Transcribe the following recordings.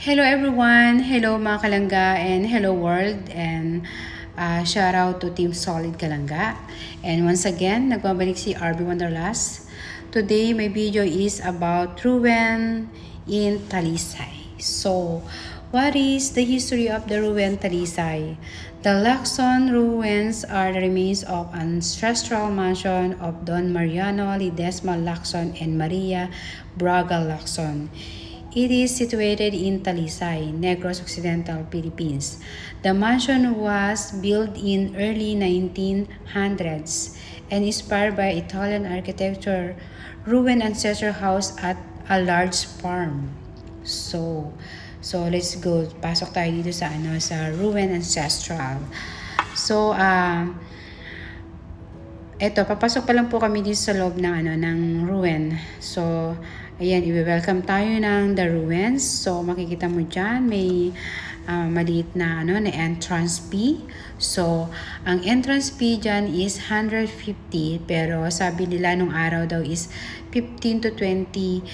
Hello everyone, hello mga kalangga, and hello world, and shout out to Team Solid Kalangga. And once again, nagbabalik si RB Wanderlust. Today, my video is about Ruwen in Talisay. So, what is the history of the Ruwen Talisay? The Lacson ruins are the remains of an ancestral mansion of Don Mariano Ledesma Lacson and Maria Braga Lacson. It is situated in Talisay, Negros Occidental, Philippines. The mansion was built in early 1900s and inspired by Italian architecture, ruined ancestral house at a large farm. So let's go. Pasok tayo dito sa sa ruined ancestral. So eto, papasok pa lang po kami dito sa loob ng ng ruin. So ayan, i-welcome tayo ng The Ruins. So, makikita mo dyan, may maliit na, na entrance fee. So, ang entrance fee dyan is 150, pero sabi nila nung araw daw is 15 to 20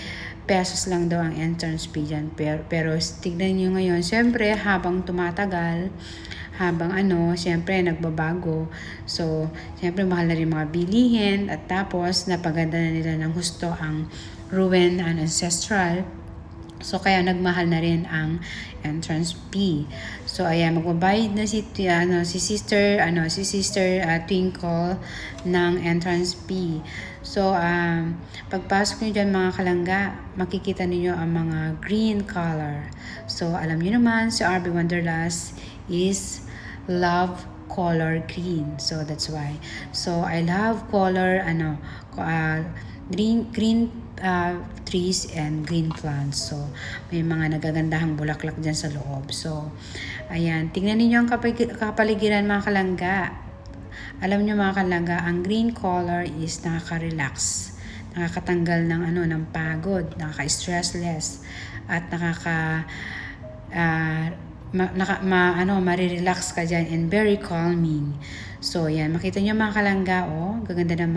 pesos lang daw ang entrance fee dyan. Pero tignan nyo ngayon, siyempre, habang tumatagal, habang siyempre nagbabago. So, siyempre mahal na rin mga bilihin at tapos napaganda na nila ng gusto ang ruin and ancestral. So, kaya nagmahal na rin ang entrance fee. So, ayan, magbabayad na si Sister Twinkle ng entrance fee. So, pagpasok nyo dyan mga kalangga, makikita niyo ang mga green color. So, alam niyo naman, si RB Wanderlust is love color green. So, that's why. So, I love color, green trees and green plants. So, may mga nagagandahang bulaklak dyan sa loob. So, ayan. Tingnan niyo ang kapaligiran mga kalangga. Alam niyo mga kalangga, ang green color is nakaka-relax. Nakakatanggal ng ng pagod, nakaka-stressless, at marirelax ka dyan and very calming. So, yan. Makita nyo mga kalangga, gaganda ng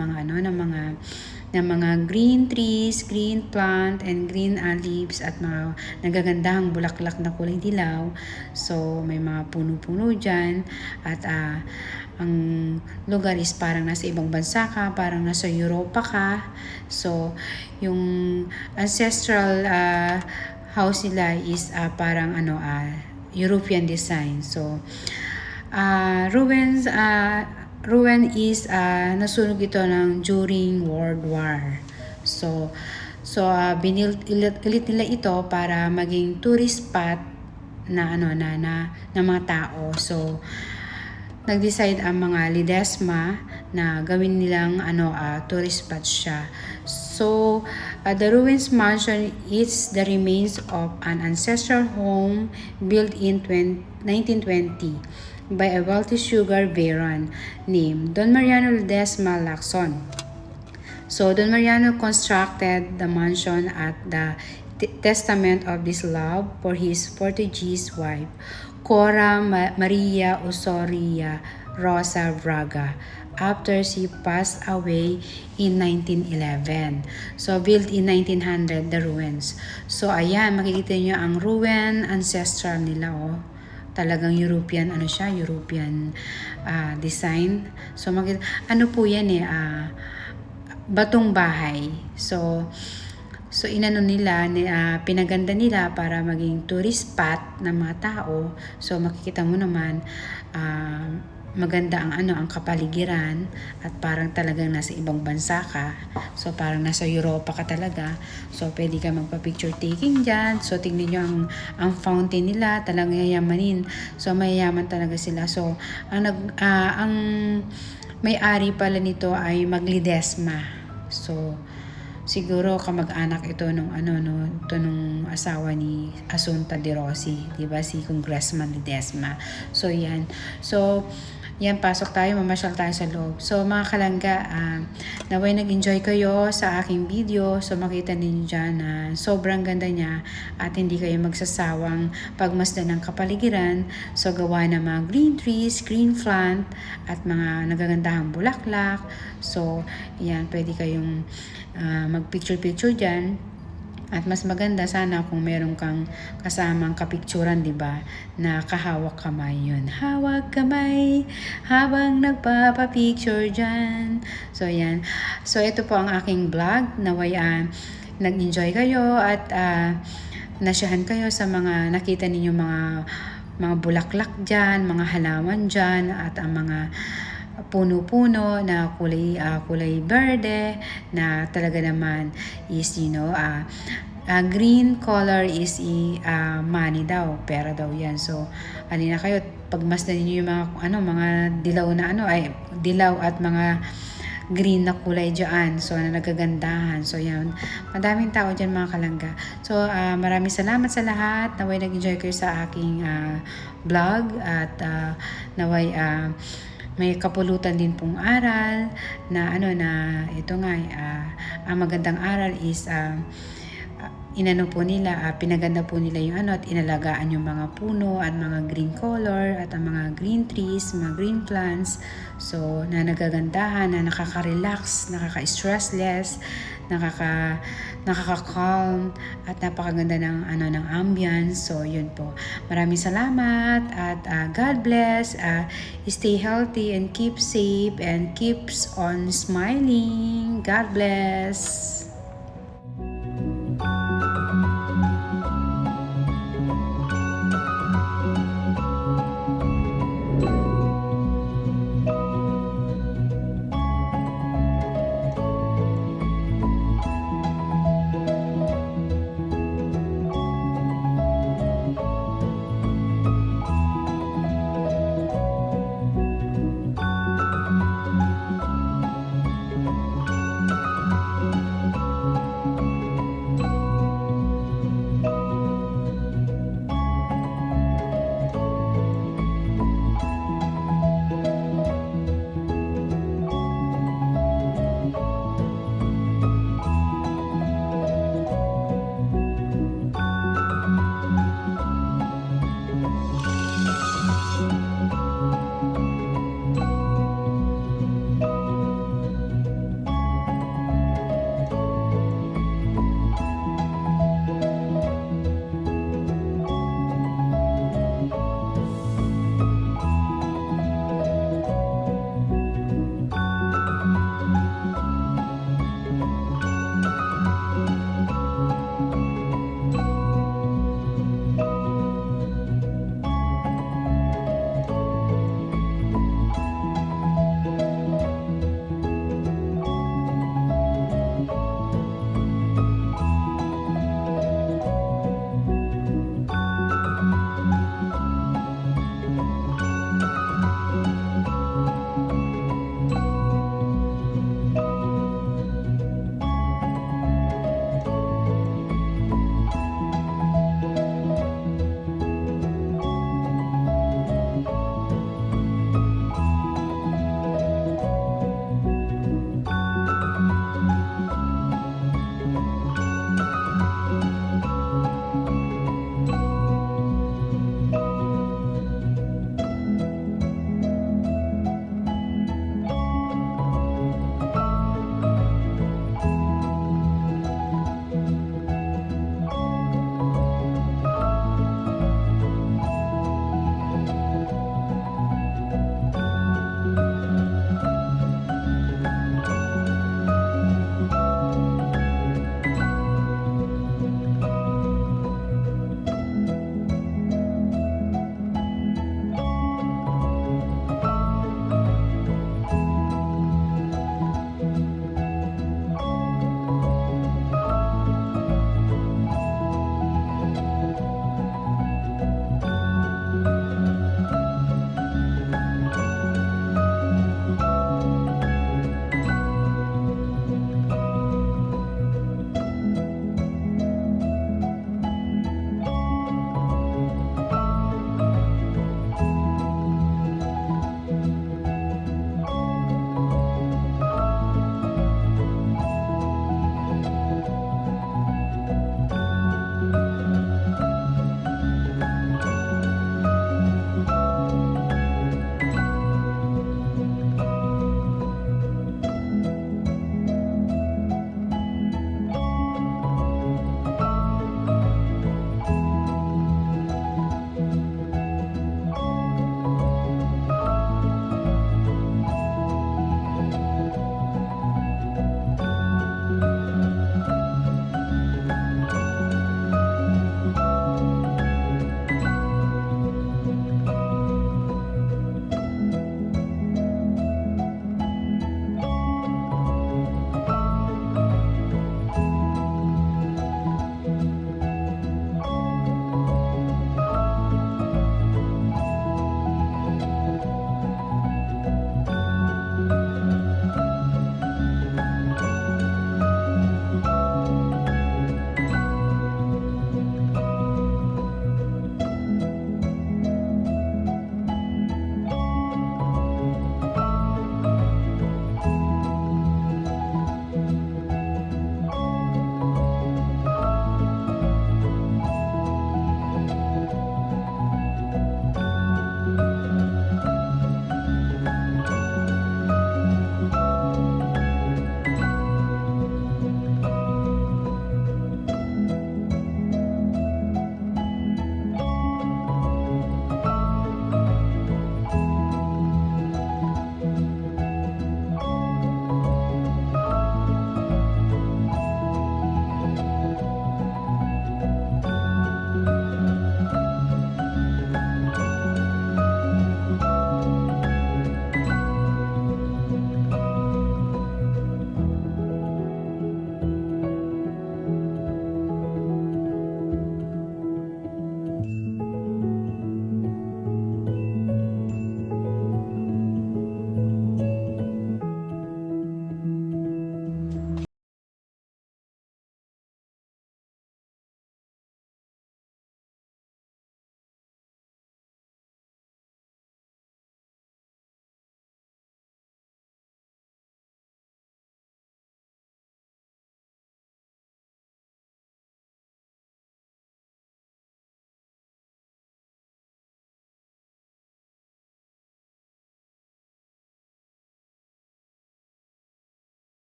mga green trees, green plant, and green leaves, at mga nagagandahang bulaklak na kulay dilaw. So, may mga puno-puno dyan. At ang lugar is parang nasa ibang bansa ka, parang nasa Europa ka. So, yung ancestral house nila is parang European design. So, ruin is nasunog ito during World War. So binilt nila ito para maging tourist spot na mga tao. So, nag-decide ang mga Ledesma na gawin nilang tourist spot siya. So, the ruins mansion is the remains of an ancestral home built in 1920 by a wealthy sugar baron named Don Mariano Ledesma Lacson. So, Don Mariano constructed the mansion at the testament of this love for his Portuguese wife, Cora Maria Osoria Rosa Braga, after she passed away in 1911. So, built in 1900, the ruins. So, ayan, makikita nyo ang ruin ancestral nila, Talagang European, European design. So, po yan batong bahay. So inano nila, pinaganda nila para maging tourist spot ng mga tao. So, makikita mo naman, maganda ang kapaligiran, at parang talagang nasa ibang bansa ka. So, parang nasa Europa ka talaga. So, pwede ka magpa-picture taking dyan. So, tingnan nyo ang fountain nila, talagang yayamanin. So, mayayaman talaga sila. So, ang may-ari pala nito ay Ledesma. So, siguro kamag-anak ito nung asawa ni Asunta de Rossi, 'di ba, si Congressman Ledesma. So, yan. So, yan, pasok tayo, mamasyal tayo sa loob. So, mga kalangga, naway nag-enjoy kayo sa aking video. So, makita ninyo dyan na sobrang ganda niya at hindi kayo magsasawang pagmasdan ng kapaligiran. So, gawa ng mga green trees, green plant, at mga nagagandahang bulaklak. So, yan, pwede kayong mag-picture-picture dyan. At mas maganda sana kung meron kang kasamang kapikturan, di ba? Na kahawak kamay yun. Hawak kamay habang nagpapapicture dyan. So, yan. So, ito po ang aking vlog. Naway nag-enjoy kayo at nasyahan kayo sa mga nakita ninyo mga bulaklak dyan, mga halaman dyan, at ang mga puno-puno na kulay berde na talaga naman is green color is money daw, pera daw yan. So alina kayo, pagmasdan niyo yung mga dilaw na dilaw at mga green na kulay dyan. So, nagagandahan. So, yan. Madaming tao dyan, mga kalangga. So, maraming salamat sa lahat. Naway nag-enjoy kayo sa aking vlog. At naway may kapulutan din pong aral na ito nga, ang magandang aral is pinaganda po nila yung at inalagaan yung mga puno at mga green color at ang mga green trees, mga green plants. So, na nagagandahan, na nakaka-relax, nakaka-stressless, nakaka-calm at napakaganda ng ambience. So, yun po. Maraming salamat at God bless. Stay healthy and keep safe and keeps on smiling. God bless.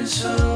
so